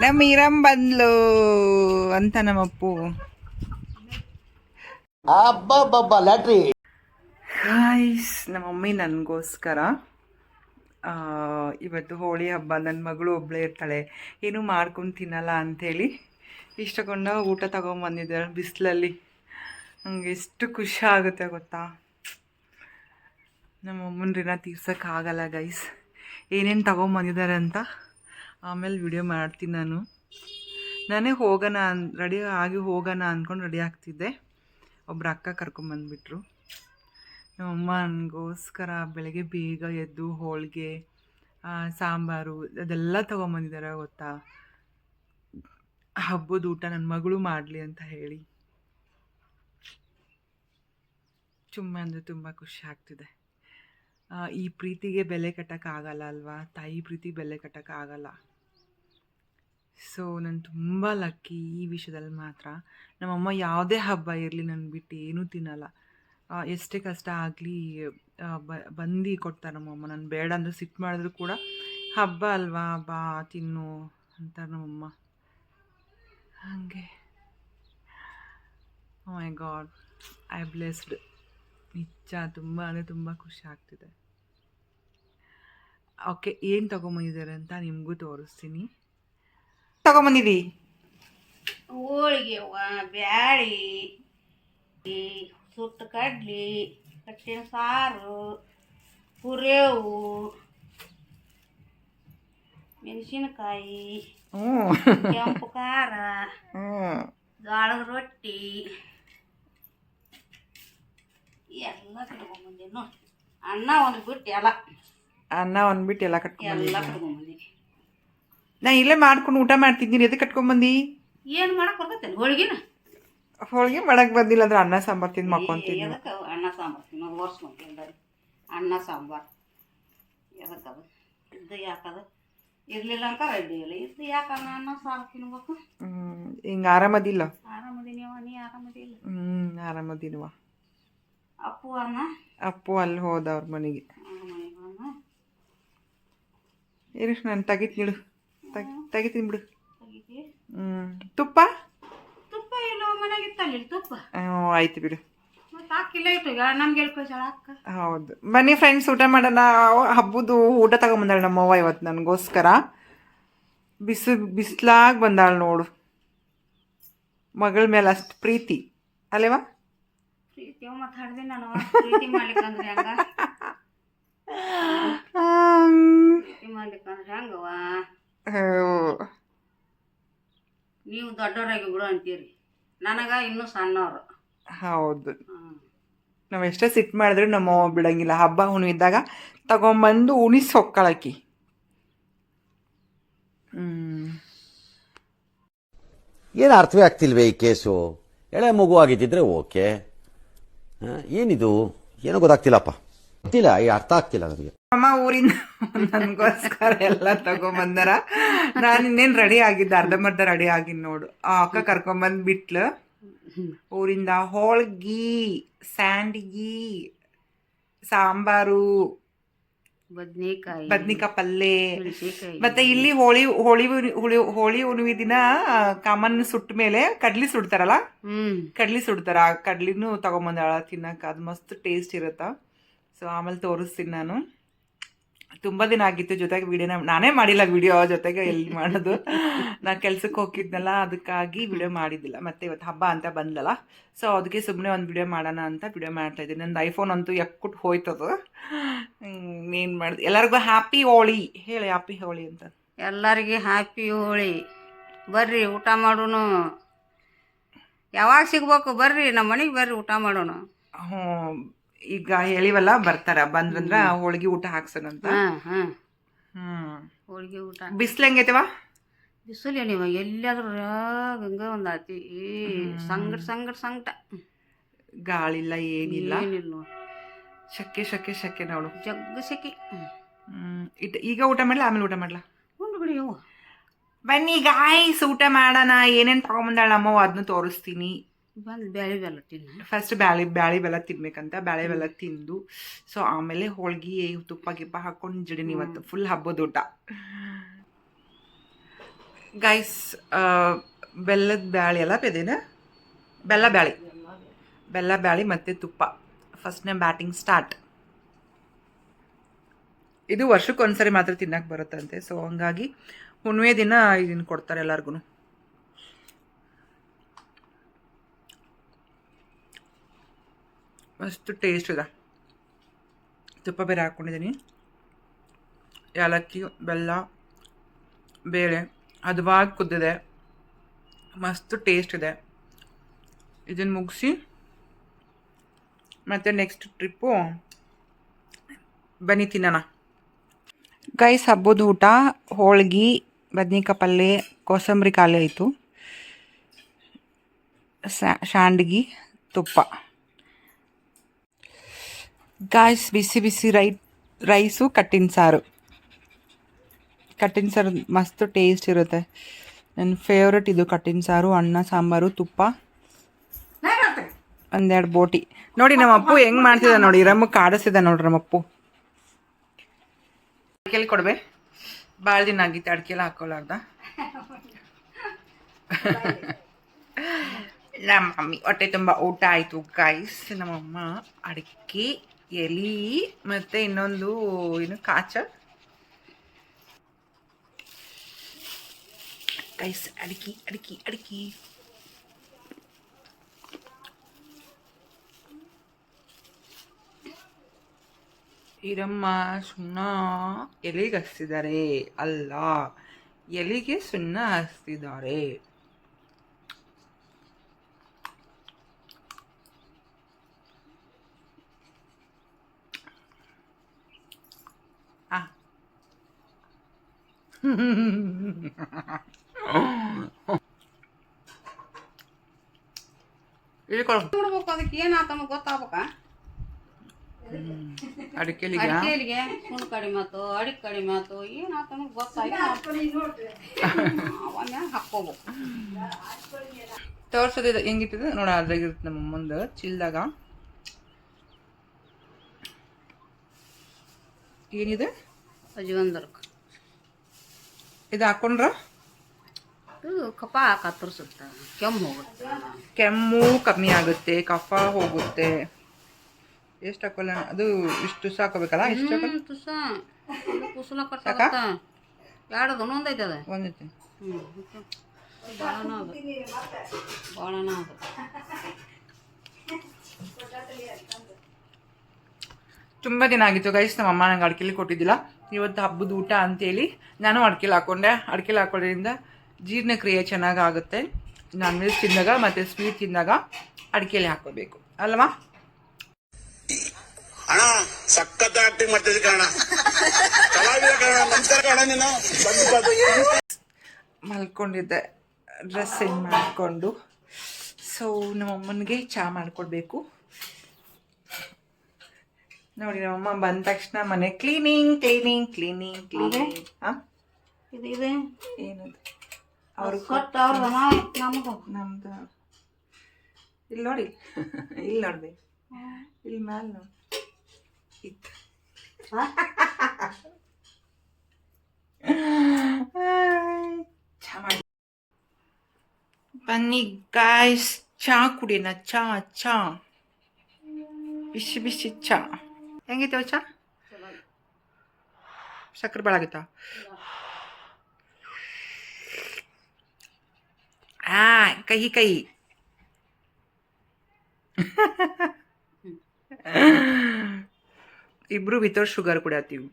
ನಮ್ಮ ಈರಂ ಬಂದ್ಲು ಅಂತ ನಮ್ಮಪ್ಪು. ಲ್ಯಾಟ್ರಿ ಹಾಯ್ಸ್. ನಮ್ಮ ಮಮ್ಮಿ ನನಗೋಸ್ಕರ ಇವತ್ತು ಹೋಳಿ ಹಬ್ಬ, ನನ್ನ ಮಗಳು ಒಬ್ಬಳೇ ಇರ್ತಾಳೆ, ಏನೂ ಮಾಡ್ಕೊಂಡು ತಿನ್ನಲ್ಲ ಅಂಥೇಳಿ ಇಷ್ಟಕೊಂಡ ಊಟ ತೊಗೊಂಬಂದಿದ್ದಾಳೆ ಬಿಸಿಲಲ್ಲಿ. ನನಗೆ ಎಷ್ಟು ಖುಷಿ ಆಗುತ್ತೆ ಗೊತ್ತಾ. ನಮ್ಮ ಅಮ್ಮನ ಋಣ ತೀರ್ಸೋಕ್ಕಾಗಲ್ಲ ಗೈಸ್. ಏನೇನು ತೊಗೊಂಬಂದಿದ್ದಾರೆ ಅಂತ ಆಮೇಲೆ ವಿಡಿಯೋ ಮಾಡ್ತೀನಿ. ನಾನೇ ರೆಡಿ ಆಗಿ ಹೋಗೋಣ ಅಂದ್ಕೊಂಡು ರೆಡಿ ಆಗ್ತಿದ್ದೆ. ಒಬ್ಬರು ಅಕ್ಕ ಕರ್ಕೊಂಬಂದುಬಿಟ್ರು. ನಮ್ಮಮ್ಮ ನನಗೋಸ್ಕರ ಬೆಳಗ್ಗೆ ಬೇಗ ಎದ್ದು ಹೋಳಿಗೆ, ಸಾಂಬಾರು ಅದೆಲ್ಲ ತೊಗೊಂಬಂದಿದ್ದಾರೆ ಗೊತ್ತಾ. ಹಬ್ಬದ ಊಟ ನನ್ನ ಮಗಳು ಮಾಡಲಿ ಅಂತ ಹೇಳಿ ತುಂಬ ಖುಷಿ ಆಗ್ತಿದೆ. ಈ ಪ್ರೀತಿಗೆ ಬೆಲೆ ಕಟ್ಟೋಕ್ಕಾಗಲ್ಲ ಅಲ್ವಾ, ತಾಯಿ ಪ್ರೀತಿ ಬೆಲೆ ಕಟ್ಟೋಕ್ಕಾಗಲ್ಲ. ಸೊ ನಾನು ತುಂಬ ಲಕ್ಕಿ ಈ ವಿಷಯದಲ್ಲಿ ಮಾತ್ರ. ನಮ್ಮಮ್ಮ ಯಾವುದೇ ಹಬ್ಬ ಇರಲಿ ನನ್ನ ಬಿಟ್ಟು ಏನೂ ತಿನ್ನಲ್ಲ. ಎಷ್ಟೇ ಕಷ್ಟ ಆಗಲಿ ಬಂದು ಕೊಡ್ತಾರೆ ನಮ್ಮಮ್ಮ. ನಾನು ಬೇಡ ಅಂದರೆ ಸಿಟ್ಟು ಮಾಡಿದ್ರು ಕೂಡ ಹಬ್ಬ ಅಲ್ವಾ ಬಾ ತಿನ್ನು ಅಂತಾರೆ ನಮ್ಮಮ್ಮ. ಹಾಗೆ ಓ ಮೈ ಗಾಡ್, ಐ ಬ್ಲೆಸ್ಡ್. ನಿಜ ತುಂಬ ಅಂದರೆ ತುಂಬ ಖುಷಿ ಆಗ್ತಿದೆ. ಓಕೆ, ಏನು ತೊಗೊಂಬಂದಿದ್ದಾರೆ ಅಂತ ನಿಮಗೂ ತೋರಿಸ್ತೀನಿ. ತೊಗೊಂಬಂದಿದ್ದೀ ಹೋಳಿಗೆ, ಬ್ಯಾಳಿ, ಸುಟ್ಟು ಕಡ್ಲಿ, ಕಟ್ಟಿನ ಸಾರು, ಹುರೇವು, ಮೆಣಸಿನಕಾಯಿ, ಕೆಂಪು ಖಾರ, ಜೋಳದ ರೊಟ್ಟಿ ಎಲ್ಲ ಕಟ್ಕೊಂಬಂದಿನಿ ನೋಡಿ. ಅನ್ನ ಒಂದು ಬಿಟ್ಟು ಎಲ್ಲ ಕಟ್ಕೊಂಬಂದಿನಿ. ನಾ ಇಲ್ಲೇ ಮಾಡ್ಕೊಂಡು ಊಟ ಮಾಡ್ತಿದ್ದೀನಿ. ಎದಕ್ಕೆ ಕಟ್ಕೊಂಬಂದು ಏನು ಮಾಡಕ್ಕೆ ಬರ್ತೈತೆ ಹೋಳಿಗೆನ? ಹೋಳಿಗೆ ಮಾಡಕ್ಕೆ ಬಂದಿಲ್ಲ ಅಂದ್ರೆ ಅನ್ನ ಸಾಂಬಾರು ತಿಂದು ಮಕ್ಕೊಂತೀನಿ. ಎದಕ್ಕೆ ಅನ್ನ ಸಾಂಬಾರು ತಿನ್ನೋದು ಒರ್ಸ್ಕೊಂತೀನಿ. ಅನ್ನ ಸಾಂಬಾರು ಎದಕ್ಕದು ಇದ್ದು ಯಾಕದು ಇರಲಿಲ್ಲ ಅಂತ ರೆಡಿ ಇಲ್ಲ. ಇದ್ದು ಯಾಕೆ ಅನ್ನ ಸಾರು ತಿನ್ಬೇಕು? ಹಿಂಗೆ ಆರಾಮದಿಲ್ಲ? ಆರಾಮದಿನವ, ನೀ ಆರಾಮದಿಲ್ಲ? ಆರಾಮದಿನವ. ಅಪ್ಪು ಅಲ್ಲಿ ಹೋದ ಅವ್ರ ಮನೆಗೆ. ಇರು ನಾನು ತೆಗಿತೀನಿ ಬಿಡು. ತುಪ್ಪ ಇಲ್ಲ ಮನೆಗಿತ್ತಲ್ಲಿ ತುಪ್ಪ. ಆಯ್ತು ಬಿಡು. ಹಾಕಿಲ್ಲ ಇಟ್ಟು ನಮ್ಗೆ ಅಕ್ಕ. ಹೌದು, ಬನ್ನಿ ಫ್ರೆಂಡ್ಸ್ ಊಟ ಮಾಡೋಣ. ಹಬ್ಬದ ಊಟ ತಗೊಂಬಂದಾಳೆ ನಮ್ಮವ್ವ ಇವತ್ತು ನನಗೋಸ್ಕರ. ಬಿಸಿಲಾಗಿ ಬಂದಾಳು ನೋಡು. ಮಗಳ ಮೇಲೆ ಅಷ್ಟು ಪ್ರೀತಿ ಅಲ್ಲೇವಾ? ಪ್ರೀತಿ ಮಾತಾಡ್ದೆ ನಾನು. ಪ್ರೀತಿ ಮಾಡ್ಲಿಕ್ಕಂದ್ರೆ ಹೆಂಗ? ಪ್ರೀತಿ ಮಾಡ್ಲಿಕ್ಕಂದ್ರೆ ಹೆಂಗವ? ನೀವು ದೊಡ್ಡವರಾಗಿ ಬಿಡು ಅಂತೀರಿ, ನನಗ ಇನ್ನೂ ಸಣ್ಣವರು. ಹೌದು, ನಾವು ಎಷ್ಟೇ ಸಿಟ್ಟು ಮಾಡಿದ್ರು ನಮ್ಮವ್ವ ಬಿಡಂಗಿಲ್ಲ. ಹಬ್ಬ ಹುಣ್ಣು ಇದ್ದಾಗ ತಗೊಂಬಂದು ಉಣಿಸಿ ಹೊಕ್ಕಳಕ್ಕಿ. ಏನು ಅರ್ಥವೇ ಆಗ್ತಿಲ್ವೇ ಈ ಕೇಸು? ಎಳೆ ಮಗು ಆಗಿದ್ದಿದ್ರೆ ಓಕೆ, ಏನಿದು ಏನೋ ಗೊತ್ತಾಗ್ತಿಲ್ಲಪ್ಪ. ಗೊತ್ತಿಲ್ಲ, ಈ ಅರ್ಥ ಆಗ್ತಿಲ್ಲ ನನಗೆ. ಅಮ್ಮ ಊರಿಂದ ನನಗೋಸ್ಕರ ಎಲ್ಲ ತಗೊಂಬಂದಾರ. ನಾನು ಇನ್ನೇನು ರೆಡಿ ಆಗಿದ್ದೆ, ಅರ್ಧಂಬರ್ಧ ರೆಡಿ ಆಗಿದ್ದು ನೋಡು. ಆ ಅಕ್ಕ ಕರ್ಕೊಂಬಂದು ಬಿಟ್ಲು ಊರಿಂದ. ಹೋಳ್ಗಿ, ಸ್ಯಾಂಡ್ಗಿ, ಸಾಂಬಾರು, ಬದ್ನಿಕಾಯಿ ಪಲ್ಲೆ. ಮತ್ತೆ ಇಲ್ಲಿ ಹೋಳಿ ಹುಣ್ಣಿಮೆ ದಿನ ಕಾಮನ್ ಸುಟ್ಟ ಮೇಲೆ ಕಡ್ಲಿ ಸುಡ್ತಾರಲ್ಲ, ಕಡ್ಲಿ ಸುಡ್ತಾರ. ಆ ಕಡ್ಲಿನೂ ತಗೊಂಬಂದಾಳ ತಿನ್ನಕ. ಅದು ಮಸ್ತ್ ಟೇಸ್ಟ್ ಇರುತ್ತ. ಸೊ ಆಮೇಲೆ ತೋರಿಸ್ತೀನಿ ನಾನು. ತುಂಬ ದಿನ ಆಗಿತ್ತು ಜೊತೆಗೆ ವಿಡಿಯೋನ ನಾನೇ ಮಾಡಿಲ್ಲ. ವಿಡಿಯೋ ಜೊತೆಗೆ ಎಲ್ಲಿ ಮಾಡೋದು, ನಾ ಕೆಲ್ಸಕ್ಕೆ ಹೋಗಿದ್ನಲ್ಲ, ಅದಕ್ಕಾಗಿ ವಿಡಿಯೋ ಮಾಡಿದ್ದಿಲ್ಲ. ಮತ್ತೆ ಇವತ್ತು ಹಬ್ಬ ಅಂತ ಬಂದಲ್ಲ, ಸೊ ಅದಕ್ಕೆ ಸುಮ್ಮನೆ ಒಂದು ವಿಡಿಯೋ ಮಾಡೋಣ ಅಂತ ವಿಡಿಯೋ ಮಾಡ್ತಾಯಿದ್ದೀನಿ. ನಂದು ಐಫೋನ್ ಅಂತೂ ಎಕ್ಕುಟ್ಟು ಹೋಯ್ತದು. ಏನು ಮಾಡಿದೆ? ಎಲ್ಲರಿಗೂ ಹ್ಯಾಪಿ ಹೋಳಿ ಹೇಳಿ. ಹ್ಯಾಪಿ ಹೋಳಿ ಅಂತ ಎಲ್ಲರಿಗೆ ಹ್ಯಾಪಿ ಹೋಳಿ. ಬರ್ರಿ ಊಟ ಮಾಡೋಣ. ಯಾವಾಗ ಸಿಗ್ಬೇಕು ಬರ್ರಿ, ನಮ್ಮ ಮನೆಗೆ ಬರ್ರಿ ಊಟ ಮಾಡೋಣ. ಹ್ಞೂ, ಈಗ ಹೇಳಿವಲ್ಲ, ಬರ್ತಾರ. ಬಂದ್ರಂದ್ರ ಹೋಳಿಗೆ ಊಟ ಹಾಕ್ಸೋಣಂತ. ಹೋಳಿಗೆ ಊಟ. ಬಿಸಿಲು ಹೆಂಗೈತವ? ಬಿಸಿಲು ನೀವು ಎಲ್ಲಾದ್ರೂ ಹಂಗ ಒಂದಾತಿ ಸಂಗಟ ಗಾಳಿಲ್ಲ ಏನಿಲ್ಲ. ಏನಿಲ್ಲ, ಶಕ್ಕೆ ನೋಡು, ಜಗ್ಗ ಸೆಕೆ. ಈಗ ಊಟ ಮಾಡ್ಲಾ ಆಮೇಲೆ ಊಟ ಮಾಡ್ಲಾ? ಉಂಡು ಬಿಡಿ. ಬನ್ನಿ ಗಾಯ್ಸ್ ಊಟ ಮಾಡೋಣ. ಏನೇನು ತಗೊಂಬಂದಾಳ ನಮ್ಮವ್ವ ಅದನ್ನು ತೋರಿಸ್ತೀನಿ. ಬ್ಯಾಳಿ ಬೆಲ್ಲ ತಿನ್ನು. ಫಸ್ಟ್ ಬ್ಯಾಳಿ ಬೆಲ್ಲ ತಿನ್ಬೇಕಂತ. ಬ್ಯಾಳಿ ಬೆಲ್ಲ ತಿಂದು ಸೊ ಆಮೇಲೆ ಹೋಳ್ಗಿ ತುಪ್ಪ ಗಿಪ್ಪ ಹಾಕೊಂಡು ಜಿಡಿನಿ. ಇವತ್ತು ಫುಲ್ ಹಬ್ಬದ ಊಟ. ಗೈಸ್ ಬೆಲ್ಲದ ಬ್ಯಾಳಿ ಅಲ್ಲ ಪೆದೇನ ಬೆಲ್ಲ ಬ್ಯಾಳಿ ಮತ್ತು ತುಪ್ಪ ಫಸ್ಟ್ನೇ ಬ್ಯಾಟಿಂಗ್ ಸ್ಟಾರ್ಟ್. ಇದು ವರ್ಷಕ್ಕೊಂದ್ಸರಿ ಮಾತ್ರ ತಿನ್ನಕ್ಕೆ ಬರುತ್ತಂತೆ. ಸೊ ಹಂಗಾಗಿ ಹುಣ್ಣಿಮೆ ದಿನ ಇದನ್ನು ಕೊಡ್ತಾರೆ ಎಲ್ಲರಿಗೂ. ಮಸ್ತ್ ಟೇಸ್ಟ್ ಇದೆ. ತುಪ್ಪ ಬೇರೆ ಹಾಕ್ಕೊಂಡಿದ್ದೀನಿ. ಏಲಕ್ಕಿ, ಬೆಲ್ಲ, ಬೇಳೆ ಹದವಾಗಿ ಕುದ್ದಿದೆ. ಮಸ್ತ್ ಟೇಸ್ಟ್ ಇದೆ. ಇದನ್ನು ಮುಗಿಸಿ ಮತ್ತು ನೆಕ್ಸ್ಟ್ ಟ್ರಿಪ್ಪು ಬನ್ನಿ ತಿನ್ನೋಣ. ಗೈಸ್ ಹಬ್ಬದ ಊಟ ಹೋಳ್ಗೆ, ಬದ್ನಿಕಾಯಿ ಪಲ್ಯ, ಕೋಸಂಬರಿ ಕಾಳು ಆಯಿತು, ಶಾಂಡ್ಗಿ, ತುಪ್ಪ. ಗಾಯ್ಸ್ ಬಿಸಿ ಬಿಸಿ ರೈಸು, ಕಟ್ಟಿನ ಸಾರು ಮಸ್ತ್ ಟೇಸ್ಟ್ ಇರುತ್ತೆ. ನನ್ನ ಫೇವ್ರೆಟ್ ಇದು ಕಟ್ಟಿನ ಸಾರು. ಅನ್ನ, ಸಾಂಬಾರು, ತುಪ್ಪ, ಒಂದೆರಡು ಬೋಟಿ. ನೋಡಿ ನಮ್ಮ ಅಪ್ಪು ಹೆಂಗೆ ಮಾಡ್ತಿದ್ದ ನೋಡಿ. ರಮ್ಮ ಕಾಡಿಸಿದ ನೋಡ್ರಿ ನಮ್ಮಪ್ಪು. ಅಡಿಕೆಲಿ ಕೊಡ್ಬೇ, ಭಾಳ ದಿನ ಆಗಿತ್ತು ಅಡಿಕೆಲ್ಲ ಹಾಕೋಲಾರ್ದ. ನಮ್ಮ ಮಮ್ಮಿ ಹೊಟ್ಟೆ ತುಂಬ ಊಟ ಆಯಿತು ಗೈಸ್. ನಮ್ಮಮ್ಮ ಅಡಿಕೆ ಎಲೆ ಮತ್ತು ಇನ್ನೊಂದು ಏನು ಕಾಚ ಗೈಸ್. ಅಡಿಕೆ ಈರಮ್ಮ ಸುಣ್ಣ ಎಲೆಗೆ ಹಚ್ತಿದ್ದಾರೆ ಅಲ್ಲ, ಎಲೆಗೆ ಸುಣ್ಣ ಹಚ್ತಿದ್ದಾರೆ. ನೋಡ್ಬೇಕು ಅದಕ್ಕೆ ಏನಾತನ ಗೊತ್ತಾಗ್ಬೇಕ. ಅಡಿಕೆಲಿಗೆ ಸುಣ್ಣ ಕಡಿಮೆ ಆತು, ಅಡಿಕೆ ಕಡಿಮೆ ಆತು, ಏನಾತನ ಗೊತ್ತಾಗಿ ಅವನ್ನ ಹಾಕ್ಕೋಬೇಕು. ತೋರ್ಸೋದು ಹೆಂಗಿರ್ತದೆ ನೋಡ. ಅದ್ರಾಗಿರುತ್ತೆ ನಮ್ಮ ಮುಂದೆ ಚಿಲ್ದಾಗ. ಏನಿದೆ ಅಜ್ವಂದರ್ಕ ಇದು ಹಾಕೊಂಡ್ರ ಇದು ಕಫ ಕತ್ತರಿಸುತ್ತೆ, ಕೆಮ್ಮು ಹೋಗುತ್ತೆ, ಕೆಮ್ಮು ಕಮ್ಮಿ ಆಗುತ್ತೆ, ಕಫ ಹೋಗುತ್ತೆ. ಎಷ್ಟು ಹಾಕೋಲ್ಲ ಅದು? ಇಷ್ಟು ಹಾಕೋಬೇಕಲ್ಲ? ಇಷ್ಟು ತುಸ ಕುಸಲ ಕಟ್ಟಾಕ ಎರಡು ಒಂದೈತೆ ಅದ ಒಂದೈತೆ. ಭಾಳನ ಅದು ಭಾಳನ ಅದು. ತುಂಬ ದಿನ ಆಗಿತ್ತು ಗೈಸ್ ನಮ್ಮ ಅಮ್ಮ ನಂಗೆ ಅಡ್ಕೆಲಿ ಕೊಟ್ಟಿದ್ದಿಲ್ಲ. ಇವತ್ತು ಹಬ್ಬದ ಊಟ ಅಂತೇಳಿ ನಾನು ಅಡ್ಕೆಲಿ ಹಾಕ್ಕೊಂಡೆ. ಅಡ್ಕೆಲಿ ಹಾಕೊಳ್ಳೋದ್ರಿಂದ ಜೀರ್ಣಕ್ರಿಯೆ ಚೆನ್ನಾಗಿ ಆಗುತ್ತೆ. ನಾನ್ ವೆಜ್ ತಿಂದಾಗ ಮತ್ತು ಸ್ವೀಟ್ ತಿಂದಾಗ ಅಡ್ಕೆಲಿ ಹಾಕೋಬೇಕು ಅಲ್ವಾ? ಅಣ್ಣ ಸಖತ್ ಆಕ್ಟಿಂಗ್ ಮಾಡ್ತಿದ್ದೆ ಕಣ, ಕಲಾವಿದ ಕಣ, ನಮಸ್ಕಾರ ಕಣ. ನೀನು ಮಲ್ಕೊಂಡಿದ್ದೆ ಡ್ರೆಸ್ ಚೇಂಜ್ ಮಾಡಿಕೊಂಡು. ಸೊ ನಮ್ಮಮ್ಮನಿಗೆ ಚಹಾ ಮಾಡಿಕೊಡ್ಬೇಕು. ನೋಡಿ ನಮ್ಮಮ್ಮ ಬಂದ ತಕ್ಷಣ ಮನೆ ಕ್ಲೀನಿಂಗ್. ಹಾಂ ಇದು ಏನದು ನಮ್ದು ಇಲ್ಲಿ ನೋಡಿ. ಇಲ್ಲಿ ನೋಡ್ಬೇಕು, ಇಲ್ಲಿ ಮ್ಯಾಲೆ ನೋಡಿ. ಇತ್ತು ಚಹಾ ಮಾಡಿ ಬನ್ನಿ ಗಾಯ್ಸ್. ಚಹಾ ಕುಡಿಯೋಣ. ಚಹಾ ಬಿಸಿ ಬಿಸಿ ಚಹಾ. ಹೆಂಗಿತ್ತವ ಚಹಾ? ಸಕ್ಕರೆ ಭಾಳ ಆಗಿತ್ತಾ? ಕಹಿ ಇಬ್ರು ವಿತೌಟ್ ಶುಗರ್ ಕುಡಿಯತ್ತೀವಿ.